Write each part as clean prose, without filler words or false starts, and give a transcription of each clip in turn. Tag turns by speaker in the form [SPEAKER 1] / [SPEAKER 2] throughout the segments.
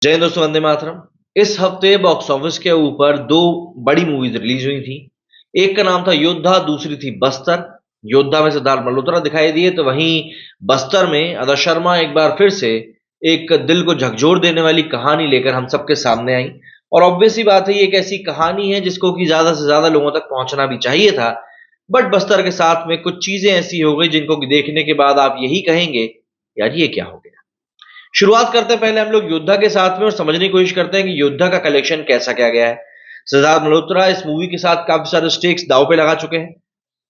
[SPEAKER 1] जय हिंद दोस्तों, वंदे मातरम। इस हफ्ते बॉक्स ऑफिस के ऊपर दो बड़ी मूवीज रिलीज हुई थी। एक का नाम था योद्धा, दूसरी थी बस्तर। योद्धा में सिद्धार्थ मल्होत्रा दिखाई दिए, तो वहीं बस्तर में अदा शर्मा एक बार फिर से एक दिल को झकझोर देने वाली कहानी लेकर हम सबके सामने आई। और ऑब्वियस सी बात है, ये एक ऐसी कहानी है जिसको कि ज्यादा से ज्यादा लोगों तक पहुंचना भी चाहिए था। बट बस्तर के साथ में कुछ चीजें ऐसी हो गई जिनको कि देखने के बाद आप यही कहेंगे, यार ये क्या हो गया। शुरुआत करते हैं पहले हम लोग योद्धा के साथ में और समझने की कोशिश करते हैं कि योद्धा का कलेक्शन कैसा क्या गया है। सिद्धार्थ मल्होत्रा इस मूवी के साथ काफी सारे स्टेक्स दांव पे लगा चुके हैं।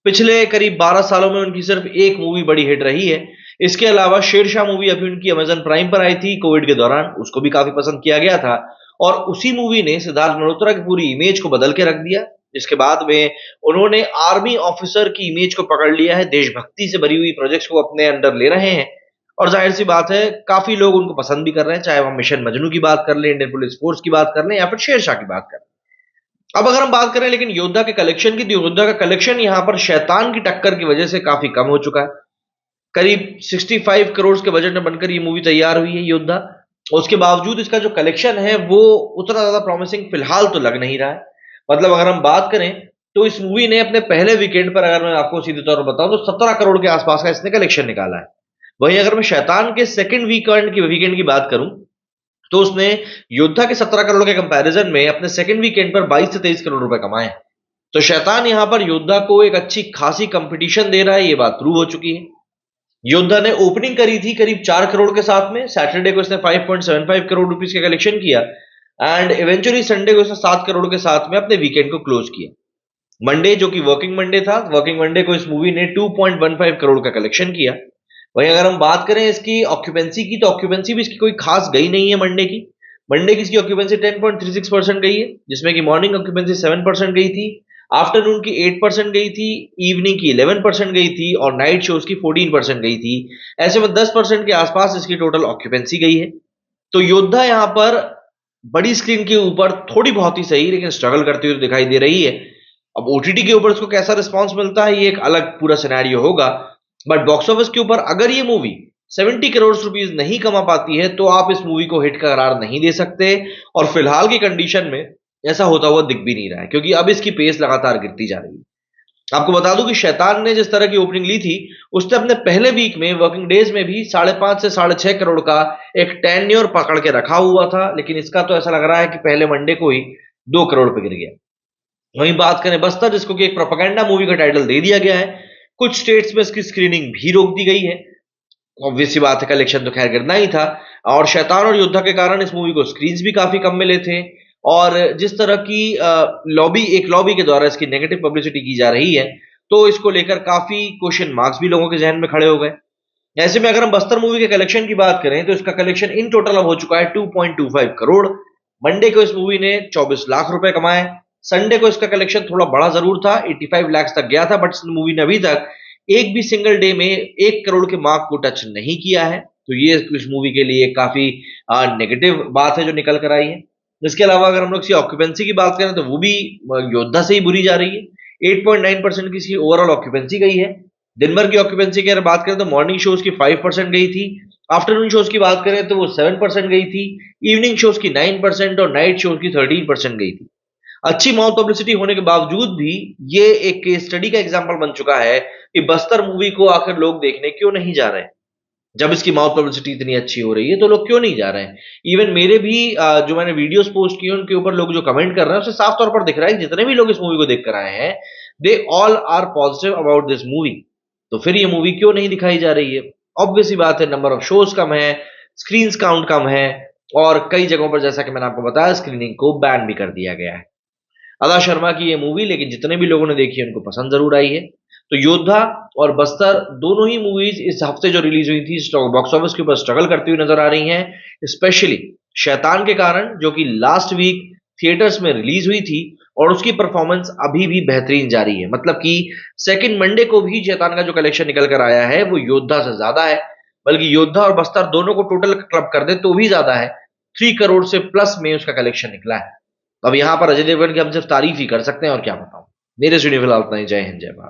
[SPEAKER 1] पिछले करीब 12 सालों में उनकी सिर्फ एक मूवी बड़ी हिट रही है। इसके अलावा शेरशाह मूवी अभी उनकी अमेजन प्राइम पर आई थी कोविड के दौरान, उसको भी काफी पसंद किया गया था। और उसी मूवी ने सिद्धार्थ मल्होत्रा की पूरी इमेज को बदल के रख दिया, जिसके बाद में उन्होंने आर्मी ऑफिसर की इमेज को पकड़ लिया है, देशभक्ति से भरी हुई प्रोजेक्ट्स को अपने अंडर ले रहे हैं। और जाहिर सी बात है, काफी लोग उनको पसंद भी कर रहे हैं, चाहे वह मिशन मजनू की बात कर लें, इंडियन पुलिस फोर्स की बात कर लें, या फिर शेरशाह की बात कर लें। अब अगर हम बात करें लेकिन योद्धा के कलेक्शन की, तो योद्धा का कलेक्शन यहां पर शैतान की टक्कर की वजह से काफी कम हो चुका है। करीब 65 करोड़ के बजट में बनकर ये मूवी तैयार हुई है योद्धा। उसके बावजूद इसका जो कलेक्शन है वो उतना ज्यादा प्रॉमिसिंग फिलहाल तो लग नहीं रहा है। मतलब अगर हम बात करें तो इस मूवी ने अपने पहले वीकेंड पर, अगर मैं आपको सीधे तौर पर बताऊं, तो 17 करोड़ के आसपास का इसने कलेक्शन निकाला है। वहीं अगर मैं शैतान के सेकंड वीकेंड की बात करूं, तो उसने योद्धा के 17 करोड़ के कंपैरिजन में अपने सेकंड वीकेंड पर 22 से 23 करोड़ रुपए कमाए हैं। तो शैतान यहां पर योद्धा को एक अच्छी खासी कंपटीशन दे रहा है, ये बात प्रूव हो चुकी है। योद्धा ने ओपनिंग करी थी करीब 4 करोड़ के साथ में, सैटरडे को इसने 5.75 करोड़ रुपीस का कलेक्शन किया एंड इवेंचुअली संडे को इसने 7 करोड़ के साथ में अपने वीकेंड को क्लोज किया। मंडे, जो कि वर्किंग मंडे था, वर्किंग मंडे को इस मूवी ने 2.15 करोड़ का कलेक्शन किया। वहीं अगर हम बात करें इसकी ऑक्यूपेंसी की, तो ऑक्यूपेंसी भी इसकी कोई खास गई नहीं है। मंडे की इसकी ऑक्यूपेंसी 10.36% गई है, जिसमें कि मॉर्निंग ऑक्यूपेंसी 7% गई थी, आफ्टरनून की 8% गई थी, इवनिंग की 11% गई थी और नाइट शोज की 14% गई थी। ऐसे में 10% के आसपास इसकी टोटल ऑक्यूपेंसी गई है। तो योद्धा यहां पर बड़ी स्क्रीन के ऊपर थोड़ी बहुत ही सही, लेकिन स्ट्रगल करती हुई दिखाई दे रही है। अब ओटीटी के ऊपर इसको कैसा रिस्पॉन्स मिलता है, ये एक अलग पूरा सिनेरियो होगा। बट बॉक्स ऑफिस के ऊपर अगर ये मूवी 70 करोड़ रुपीस नहीं कमा पाती है, तो आप इस मूवी को हिट का करार नहीं दे सकते। और फिलहाल की कंडीशन में ऐसा होता हुआ दिख भी नहीं रहा है, क्योंकि अब इसकी पेस लगातार गिरती जा रही है। आपको बता दूं कि शैतान ने जिस तरह की ओपनिंग ली थी, उसने अपने पहले वीक में वर्किंग डेज में भी 5.5 से 6.5 करोड़ का एक टेन्योर पकड़ के रखा हुआ था, लेकिन इसका तो ऐसा लग रहा है कि पहले मंडे को ही 2 करोड़ पे गिर गया। वहीं बात करें बस्तर, जिसको कि एक प्रोपेगेंडा मूवी का टाइटल दे दिया गया है, कुछ स्टेट्स में इसकी स्क्रीनिंग भी रोक दी गई है। ऑब्वियस सी बात है, कलेक्शन तो खैर गिरना ही था। और शैतान और योद्धा के कारण इस मूवी को स्क्रीन्स भी काफी कम मिले थे। और जिस तरह की लॉबी के द्वारा इसकी नेगेटिव पब्लिसिटी की जा रही है, तो इसको लेकर काफी क्वेश्चन मार्क्स भी लोगों के जहन में खड़े हो गए। ऐसे में अगर हम बस्तर मूवी के कलेक्शन की बात करें, तो इसका कलेक्शन इन टोटल अब हो चुका है 2.25 करोड़। मंडे को इस मूवी ने 24 लाख रुपए कमाए। संडे को इसका कलेक्शन थोड़ा बड़ा जरूर था, 85 लाख तक गया था, बट इस मूवी ने अभी तक एक भी सिंगल डे में 1 करोड़ के मार्क को टच नहीं किया है। तो ये इस मूवी के लिए काफी नेगेटिव बात है जो निकल कर आई है। इसके अलावा अगर हम लोग इसकी ऑक्यूपेंसी की बात करें, तो वो भी योद्धा से ही बुरी जा रही है। 8.9% की इसकी ओवरऑल ऑक्यूपेंसी गई है। दिन भर की ऑक्यूपेंसी की अगर बात करें, तो मॉर्निंग शोज की 5% गई थी, आफ्टरनून शोज की बात करें तो वो 7% गई थी, इवनिंग शोज की 9% और नाइट शोज की 13% गई थी। अच्छी माउथ पब्लिसिटी होने के बावजूद भी ये एक केस स्टडी का एग्जाम्पल बन चुका है कि बस्तर मूवी को आखिर लोग देखने क्यों नहीं जा रहे हैं। जब इसकी माउथ पब्लिसिटी इतनी अच्छी हो रही है, तो लोग क्यों नहीं जा रहे हैं। इवन मेरे भी जो मैंने वीडियोस पोस्ट किए, उनके ऊपर लोग जो कमेंट कर रहे हैं, उससे साफ तौर पर दिख रहा है कि जितने भी लोग इस मूवी को देख कर आए हैं, they all are positive about this movie. तो फिर ये मूवी क्यों नहीं दिखाई जा रही है? ऑब्वियस सी बात है, नंबर ऑफ शोज कम है, स्क्रीन काउंट कम है, और कई जगहों पर, जैसा कि मैंने आपको बताया, स्क्रीनिंग को बैन भी कर दिया गया है। अदा शर्मा की ये मूवी लेकिन जितने भी लोगों ने देखी है, उनको पसंद जरूर आई है। तो योद्धा और बस्तर दोनों ही मूवीज इस हफ्ते जो रिलीज हुई थी, बॉक्स ऑफिस के ऊपर स्ट्रगल करती हुई नजर आ रही हैं। स्पेशली शैतान के कारण, जो कि लास्ट वीक थिएटर्स में रिलीज हुई थी, और उसकी परफॉर्मेंस अभी भी बेहतरीन जारी है। मतलब कि सेकंड मंडे को भी शैतान का जो कलेक्शन निकल कर आया है, वो योद्धा से ज्यादा है। बल्कि योद्धा और बस्तर दोनों को टोटल क्लब कर दे तो भी ज्यादा है। 3 करोड़ से प्लस में उसका कलेक्शन निकला है। अब यहां पर अजय देवगन की हम सिर्फ तारीफ ही कर सकते हैं, और क्या बताऊं। मेरे स्टूडियो फिलहाल इतना ही। जय हिंद, जय भारत।